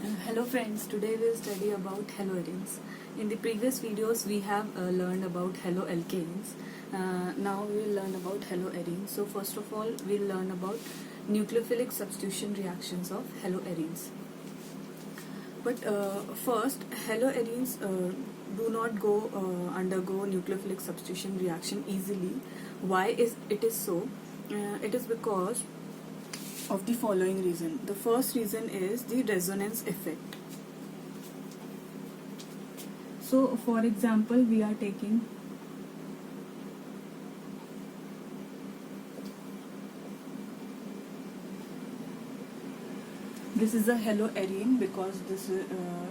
Hello friends, today we'll study about haloarenes. In the previous videos we have learned about haloalkanes. Now we'll learn about haloarenes. So first of all we'll learn about nucleophilic substitution reactions of haloarenes. But first, haloarenes do not undergo nucleophilic substitution reaction easily. Why is it is so? It is because of the following reason. The first reason is the resonance effect. So for example, we are taking this is a haloarene because this is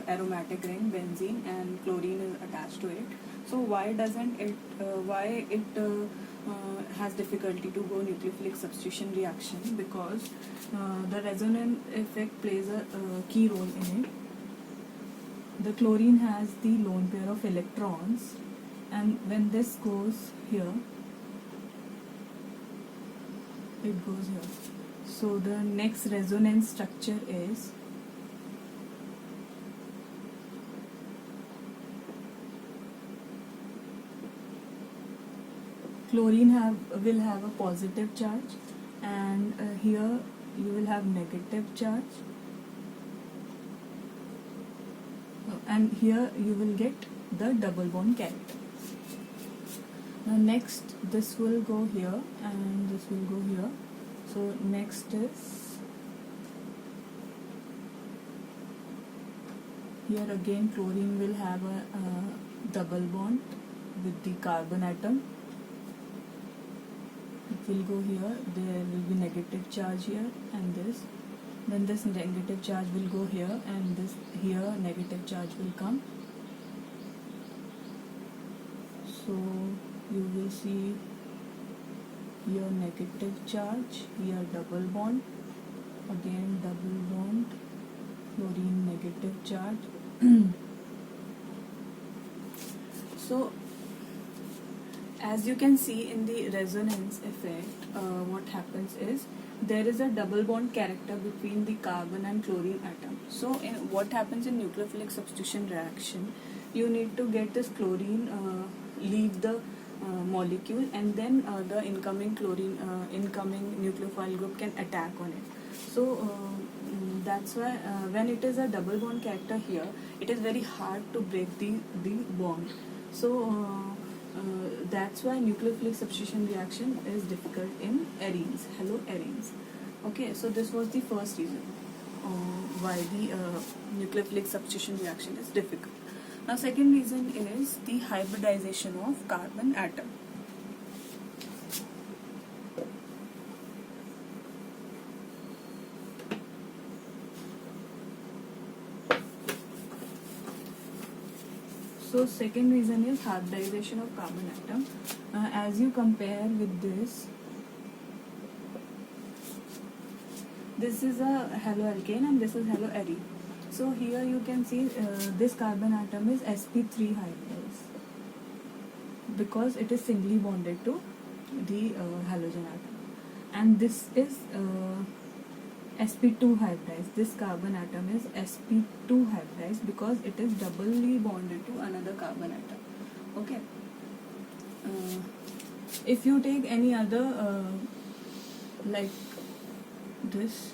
aromatic ring, benzene, and chlorine is attached to it. So why doesn't it? Why it has difficulty to go nucleophilic substitution reaction? Because the resonance effect plays a key role in it. The chlorine has the lone pair of electrons, and when this goes here, it goes here. So the next resonance structure is chlorine will have a positive charge, and here you will have negative charge, and here you will get the double bond character. Now next this will go here and this will go here. So next is here again chlorine will have a double bond with the carbon atom. It will go here, there will be negative charge here and this. Then this negative charge will go here and this here negative charge will come. So you will see here negative charge, here double bond, again double bond, chlorine negative charge. So as you can see in the resonance effect, what happens is there is a double bond character between the carbon and chlorine atom. So what happens in nucleophilic substitution reaction, you need to get this chlorine leave the molecule, and then the incoming incoming nucleophile group can attack on it. So that's why when it is a double bond character here, it is very hard to break the bond. So that's why nucleophilic substitution reaction is difficult in arenes, haloarenes. Okay, so this was the first reason why the nucleophilic substitution reaction is difficult. Now second reason is the hybridization of carbon atom. So second reason is hybridization of carbon atom. As you compare with this is a haloalkane and this is haloarene. So here you can see this carbon atom is sp3 hybridized because it is singly bonded to the halogen atom, and this is sp2 hybridized. This carbon atom is sp2 hybridized because it is doubly bonded to another carbon atom. Okay. If you take any other like this,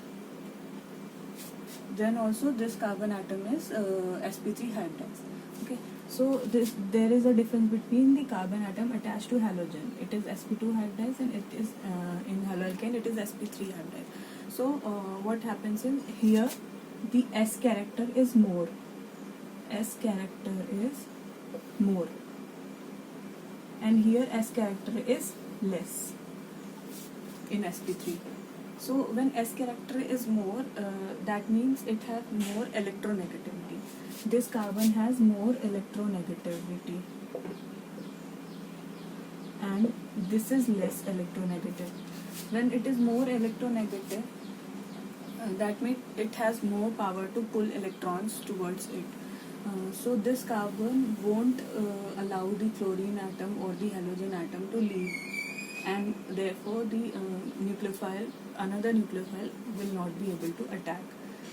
then also this carbon atom is sp3 hybridized. Okay, so there is a difference between the carbon atom attached to halogen. It is sp2 hybridized, and it is in haloalkane it is sp3 hybridized. So what happens in here, the S character is more. S character is more, and here S character is less in sp3. So when S character is more, that means it has more electronegativity. This carbon has more electronegativity, and this is less electronegative. When it is more electronegative, that means it has more power to pull electrons towards it. So this carbon won't allow the chlorine atom or the halogen atom to leave, and therefore the another nucleophile will not be able to attack.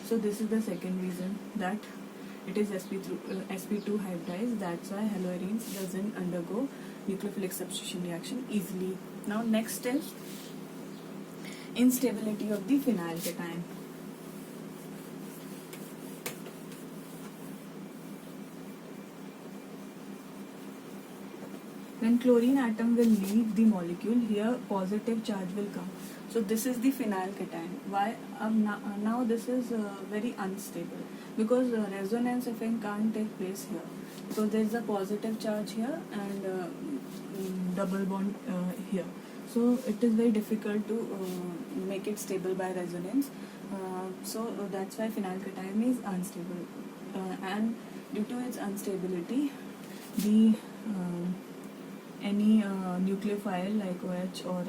So this is the second reason, that it is sp2 hybridized. That's why haloarenes doesn't undergo nucleophilic substitution reaction easily. Now next is instability of the phenyl cation. When chlorine atom will leave the molecule, here positive charge will come. So this is the phenyl cation. Why? Now this is very unstable, because resonance effect can't take place here, because there is a positive charge here and double bond here. So it is very difficult to make it stable by resonance. So that's why phenyl cation is unstable, and due to its instability, the any nucleophile like OH or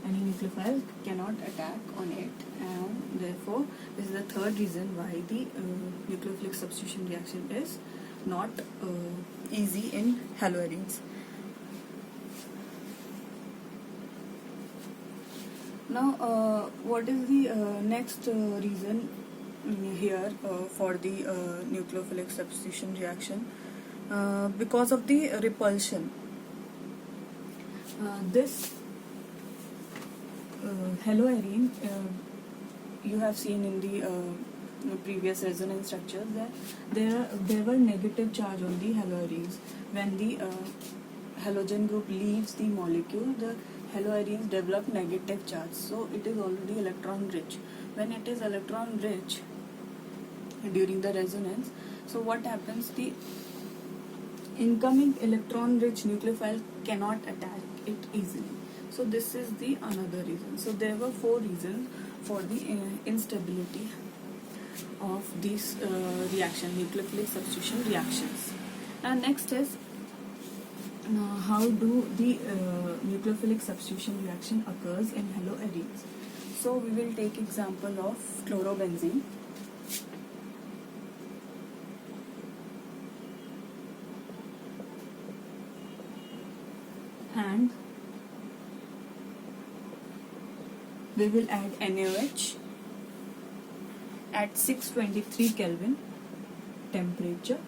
any nucleophile cannot attack on it, and therefore this is the third reason why the nucleophilic substitution reaction is not easy in haloarenes. Now what is the next reason here for the nucleophilic substitution reaction? Because of the repulsion. This haloarene, you have seen in the previous resonance structures that there were negative charge on the haloarenes. When the halogen group leaves the molecule, the haloarenes develop negative charge, so it is already electron rich. When it is electron rich during the resonance, so what happens, the incoming electron rich nucleophile cannot attack it easily. So this is the another reason. So there were 4 reasons for the instability of these reaction, nucleophilic substitution reactions. Now next is how do the nucleophilic substitution reaction occurs in haloarenes. So we will take example of chlorobenzene. And we will add NaOH at 623 Kelvin temperature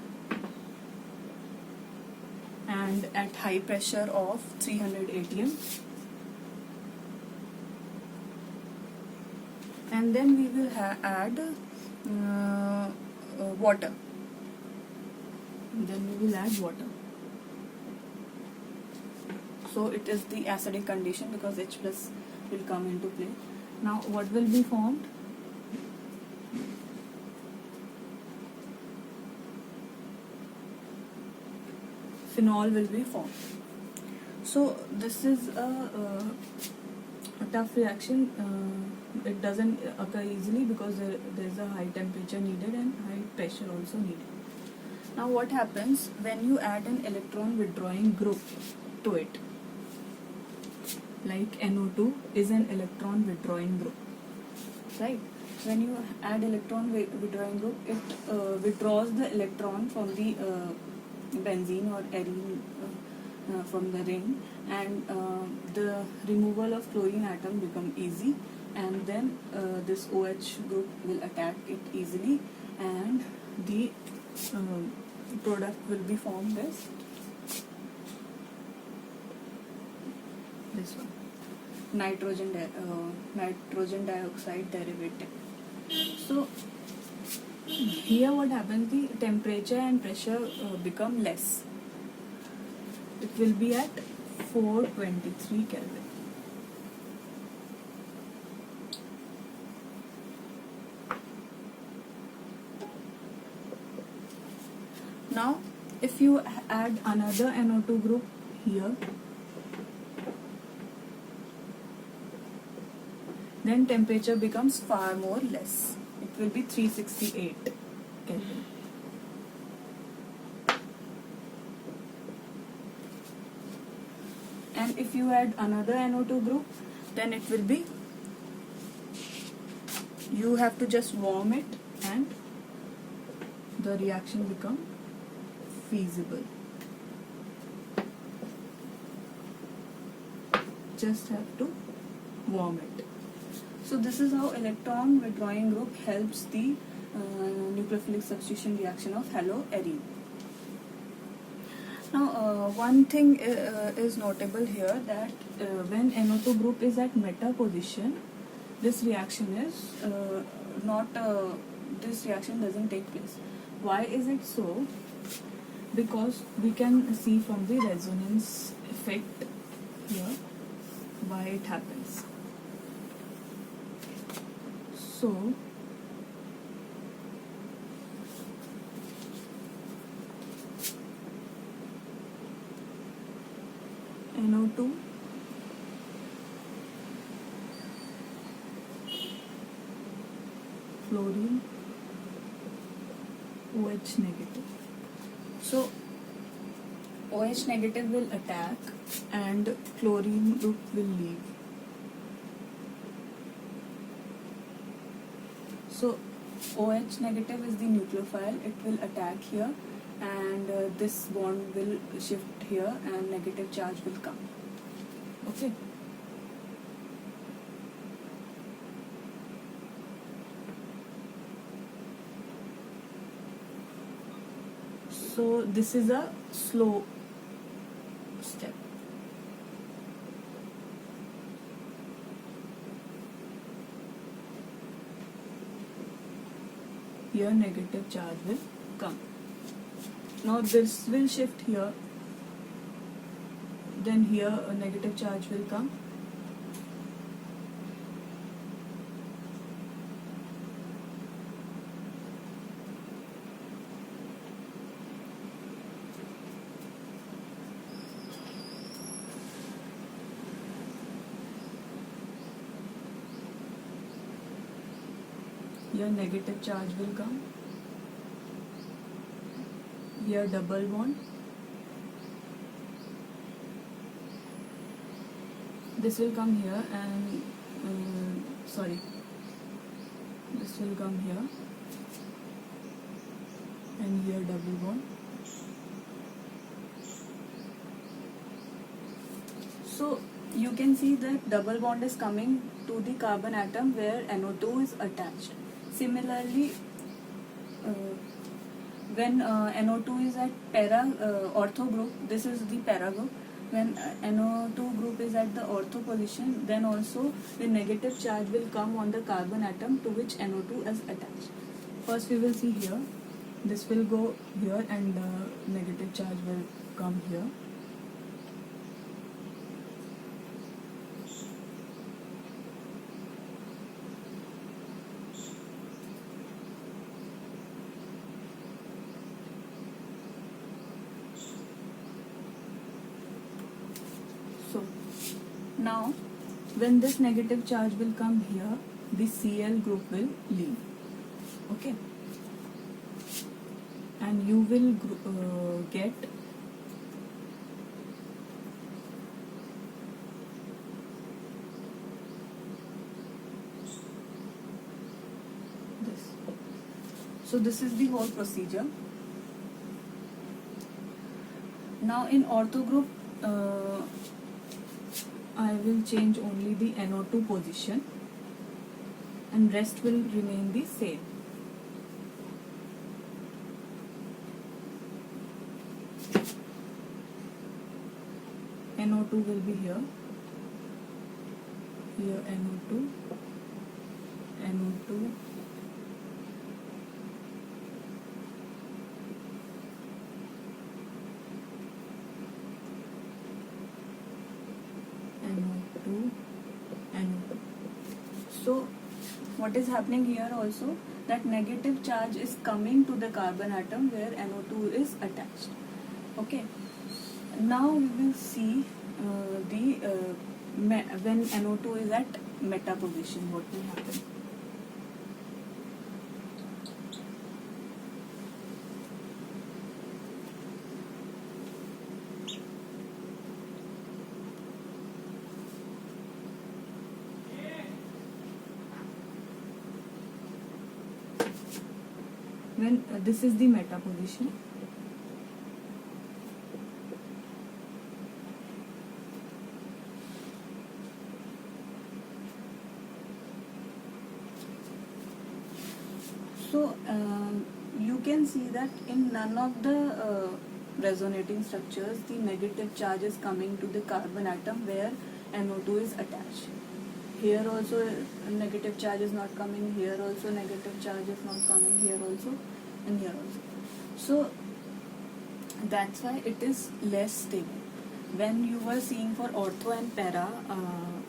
and at high pressure of 300 atm, and then we will add water. Then we will add water. So it is the acidic condition, because H plus will come into play. Now what will be formed? Phenol will be formed. So this is a tough reaction. It doesn't occur easily because there is a high temperature needed and high pressure also needed. Now what happens when you add an electron withdrawing group to it? Like NO2 is an electron withdrawing group, right? When you add electron withdrawing group, it withdraws the electron from the benzene or arene from the ring, and the removal of chlorine atom become easy, and then this OH group will attack it easily, and the product will be formed as this one, nitrogen dioxide derivative. So here what happens, the temperature and pressure become less. It will be at 423 Kelvin. Now if you add another NO2 group here, then temperature becomes far more less. It will be 368 Kelvin. And if you add another NO2 group, then it will be, you have to just warm it and the reaction become feasible. Just have to warm it. So this is how electron withdrawing group helps the nucleophilic substitution reaction of haloarine. Now, one thing is notable here, that when NO2 group is at meta position, this reaction is not. This reaction doesn't take place. Why is it so? Because we can see from the resonance effect here why it happens. So, NO2 fluorine OH negative. So OH negative will attack and chlorine group will leave. So OH negative is the nucleophile, it will attack here, and this bond will shift here and negative charge will come. Okay. So this is a slow step. Here negative charge will come. Now this will shift here, then here a negative charge will come. Here negative charge will come. Here double bond. This will come here and this will come here and here double bond. So you can see that double bond is coming to the carbon atom where NO2 is attached. Similarly, when NO2 is at ortho group, this is the para group. When NO2 group is at the ortho position, then also the negative charge will come on the carbon atom to which NO2 is attached. First we will see here, this will go here and negative charge will come here. So now when this negative charge will come here, the Cl group will leave. Okay, and you will get this. So this is the whole procedure. Now in ortho group, I will change only the NO2 position and rest will remain the same. NO2 will be here, here NO2, NO2, NO2, NO2. So what is happening here also, that negative charge is coming to the carbon atom where NO2 is attached. Okay. Now we will see when NO2 is at meta position, what will happen. When this is the meta position, So you can see that in none of the resonating structures the negative charge is coming to the carbon atom where NO2 is attached. Here also negative charge is not coming, here also negative charge is not coming, here also, and here also. So that's why it is less stable. When you were seeing for ortho and para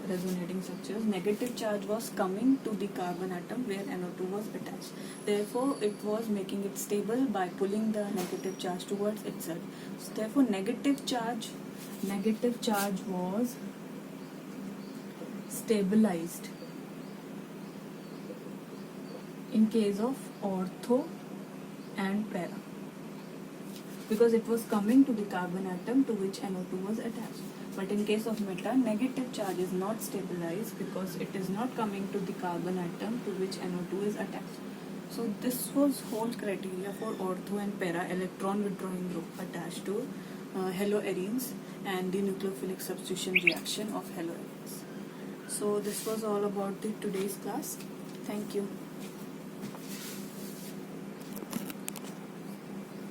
resonating structures, negative charge was coming to the carbon atom where NO2 was attached. Therefore, it was making it stable by pulling the negative charge towards itself. So therefore, negative charge was stabilized in case of ortho and para, because it was coming to the carbon atom to which NO2 was attached. But in case of meta, negative charge is not stabilized because it is not coming to the carbon atom to which NO2 is attached. So this was whole criteria for ortho and para electron withdrawing group attached to haloarenes and the nucleophilic substitution reaction of haloarenes. So this was all about the today's class. Thank you.